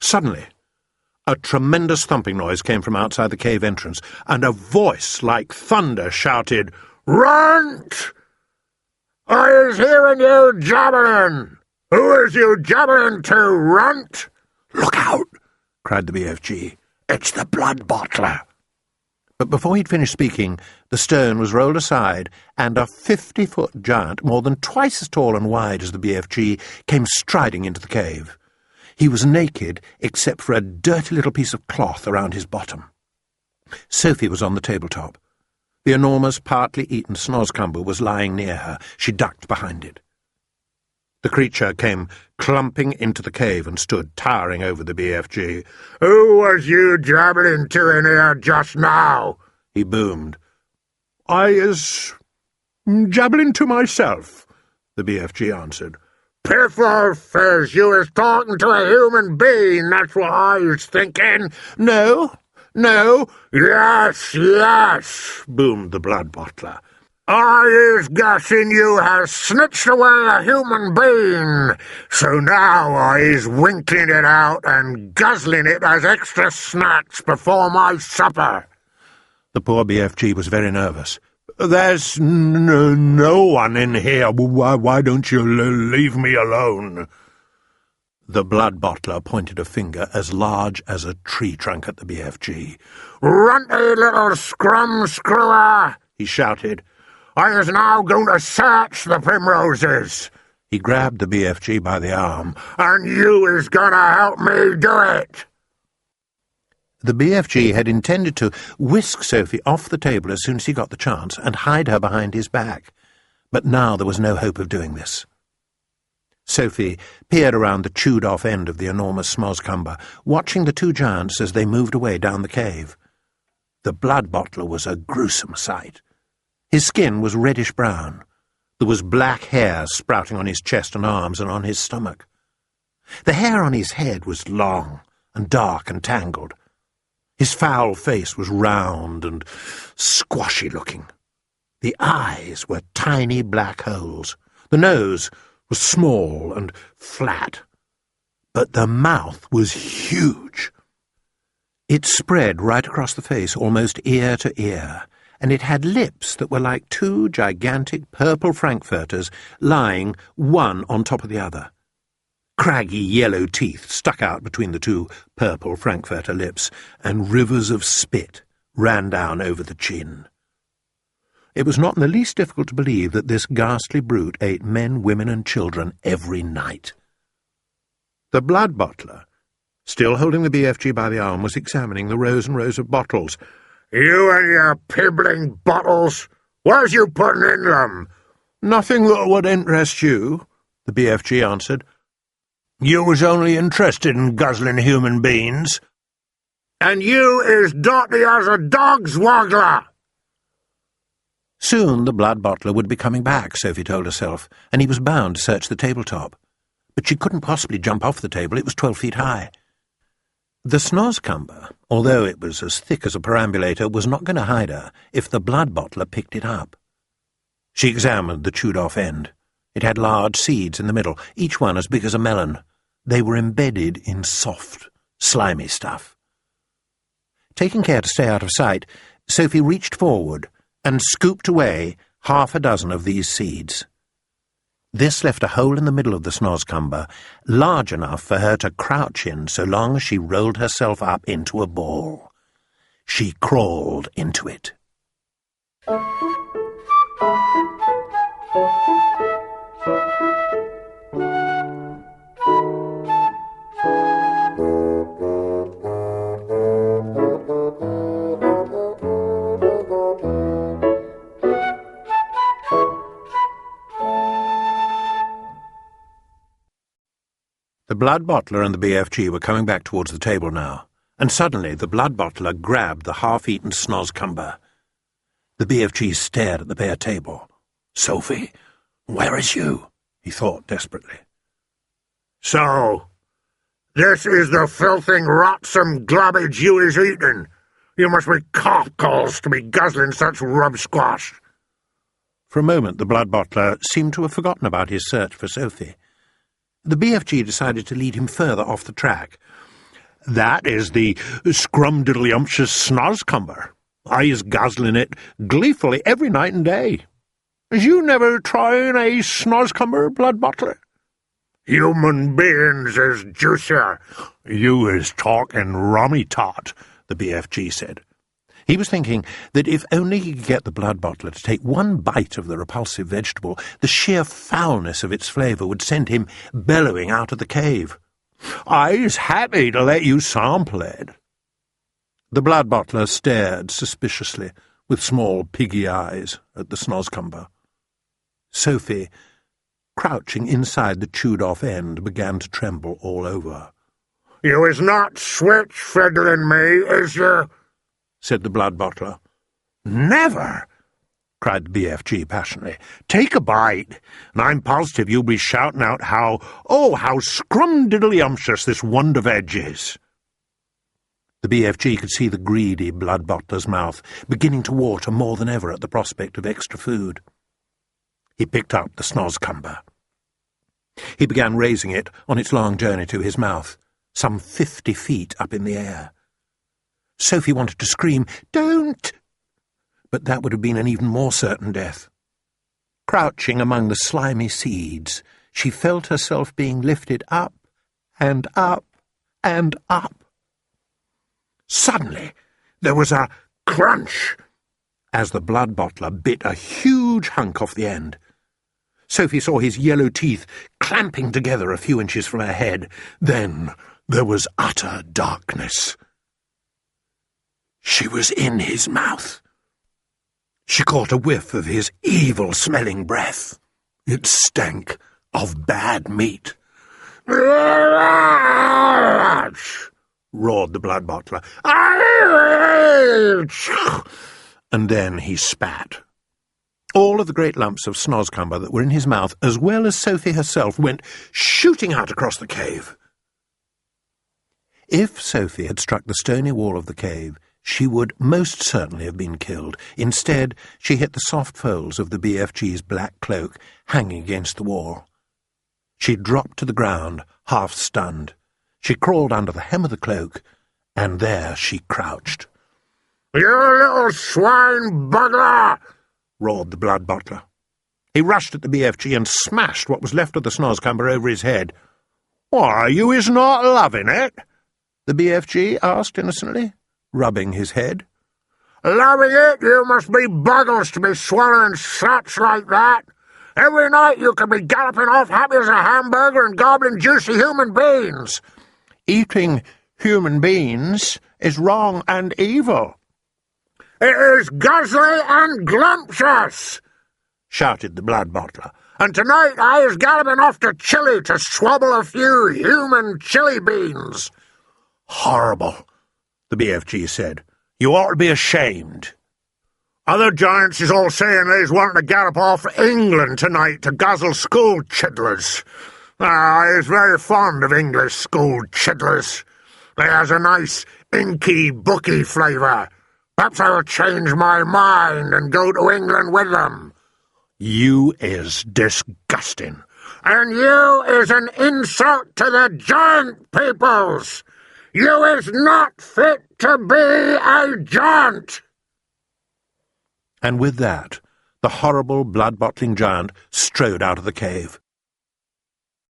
Suddenly, a tremendous thumping noise came from outside the cave entrance, and a voice like thunder shouted, "Runt! I is hearing you jabbering! Who is you jabbering to, Runt?" "Look out!" cried the BFG. "It's the blood bottler." But before he'd finished speaking, the stone was rolled aside, and a 50-foot giant, more than twice as tall and wide as the BFG, came striding into the cave. He was naked, except for a dirty little piece of cloth around his bottom. Sophie was on the tabletop. The enormous, partly eaten snoscumber was lying near her. She ducked behind it. The creature came clumping into the cave and stood towering over the BFG. "Who was you jabbering to in here just now?" he boomed. "I is jabbling to myself," the BFG answered. "Piffle fizz, you is talking to a human being, that's what I was thinking." No. Yes, boomed the blood bottler. "I is guessing you has snitched away a human being, so now I is winking it out and guzzling it as extra snacks before my supper." The poor BFG was very nervous. "There's no one in here. Why don't you leave me alone?" The blood bottler pointed a finger as large as a tree trunk at the BFG. "Runty little scrum-screwer!" he shouted. "I is now going to search the primroses." He grabbed the BFG by the arm. "And you is going to help me do it." The BFG had intended to whisk Sophie off the table as soon as he got the chance and hide her behind his back. But now there was no hope of doing this. Sophie peered around the chewed-off end of the enormous snoscumber, watching the two giants as they moved away down the cave. The blood bottler was a gruesome sight. His skin was reddish-brown. There was black hair sprouting on his chest and arms and on his stomach. The hair on his head was long and dark and tangled. His foul face was round and squashy-looking. The eyes were tiny black holes. The nose was small and flat. But the mouth was huge. It spread right across the face, almost ear to ear, and it had lips that were like two gigantic purple frankfurters lying one on top of the other. Craggy yellow teeth stuck out between the two purple frankfurter lips, and rivers of spit ran down over the chin. It was not in the least difficult to believe that this ghastly brute ate men, women, and children every night. The blood bottler, still holding the BFG by the arm, was examining the rows and rows of bottles. "You and your pibbling bottles! What's you putting in them?" "Nothing that would interest you," the BFG answered. "You was only interested in guzzling human beings." "And you is dirty as a dog's waggler." Soon the blood bottler would be coming back, Sophie told herself, and he was bound to search the tabletop. But she couldn't possibly jump off the table. It was 12 feet high. The snoscumber, although it was as thick as a perambulator, was not going to hide her if the blood bottler picked it up. She examined the chewed-off end. It had large seeds in the middle, each one as big as a melon. They were embedded in soft, slimy stuff. Taking care to stay out of sight, Sophie reached forward and scooped away half a dozen of these seeds. This left a hole in the middle of the snoscumber, large enough for her to crouch in so long as she rolled herself up into a ball. She crawled into it. The blood bottler and the BFG were coming back towards the table now, and suddenly the blood bottler grabbed the half-eaten snoscumber. The BFG stared at the bare table. "Sophie, where is you?" he thought desperately. "So, this is the filthing, rotsome glabbage you is eating. You must be cockles to be guzzling such rub-squash." For a moment the blood bottler seemed to have forgotten about his search for Sophie. The BFG decided to lead him further off the track. That is the scrumdiddlyumptious snozzcumber. I's guzzling it gleefully every night and day. Is you never trying a snozzcumber, blood bottler? Human beings is juicier. You is talking rummy tot, the BFG said. He was thinking that if only he could get the blood bottler to take one bite of the repulsive vegetable, the sheer foulness of its flavour would send him bellowing out of the cave. I's happy to let you sample it. The blood bottler stared suspiciously, with small piggy eyes, at the snozzcumber. Sophie, crouching inside the chewed-off end, began to tremble all over. "You is not switch-fiddling me, is you?" said the blood bottler. "Never!" cried the BFG passionately. "Take a bite, and I'm positive you'll be shouting out how scrumdiddlyumptious this wonder veg is." The BFG could see the greedy blood bottler's mouth beginning to water more than ever at the prospect of extra food. He picked up the snozzcumber. He began raising it on its long journey to his mouth, some 50 feet up in the air. Sophie wanted to scream, "Don't!" but that would have been an even more certain death. Crouching among the slimy seeds, she felt herself being lifted up and up and up. Suddenly, there was a crunch as the blood bottler bit a huge hunk off the end. Sophie saw his yellow teeth clamping together a few inches from her head. Then there was utter darkness. She was in his mouth. She caught a whiff of his evil-smelling breath. It stank of bad meat. Roared the blood bottler. And then he spat. All of the great lumps of snozzcumber that were in his mouth, as well as Sophie herself, went shooting out across the cave. If Sophie had struck the stony wall of the cave, she would most certainly have been killed. Instead, she hit the soft folds of the BFG's black cloak hanging against the wall. She dropped to the ground, half stunned. She crawled under the hem of the cloak, and there she crouched. "You little swine bugger!" roared the blood bottler. He rushed at the BFG and smashed what was left of the snozzcumber over his head. "Why, you is not loving it?" the BFG asked innocently, rubbing his head. "Loving it? You must be buggles to be swallowing such like that. Every night you can be galloping off happy as a hamburger and gobbling juicy human beans." "Eating human beans is wrong and evil." "It is guzzly and glumptious," shouted the blood bottler. "And tonight I is galloping off to Chile to swabble a few human chili beans." "Horrible," the BFG said. "You ought to be ashamed." "Other giants is all saying they's wanting to gallop off to England tonight to guzzle school chidlers. I is very fond of English school chidlers. They has a nice inky, booky flavour. Perhaps I will change my mind and go to England with them." "You is disgusting." "And you is an insult to the giant peoples. You is not fit to be a giant." And with that, the horrible blood-bottling giant strode out of the cave.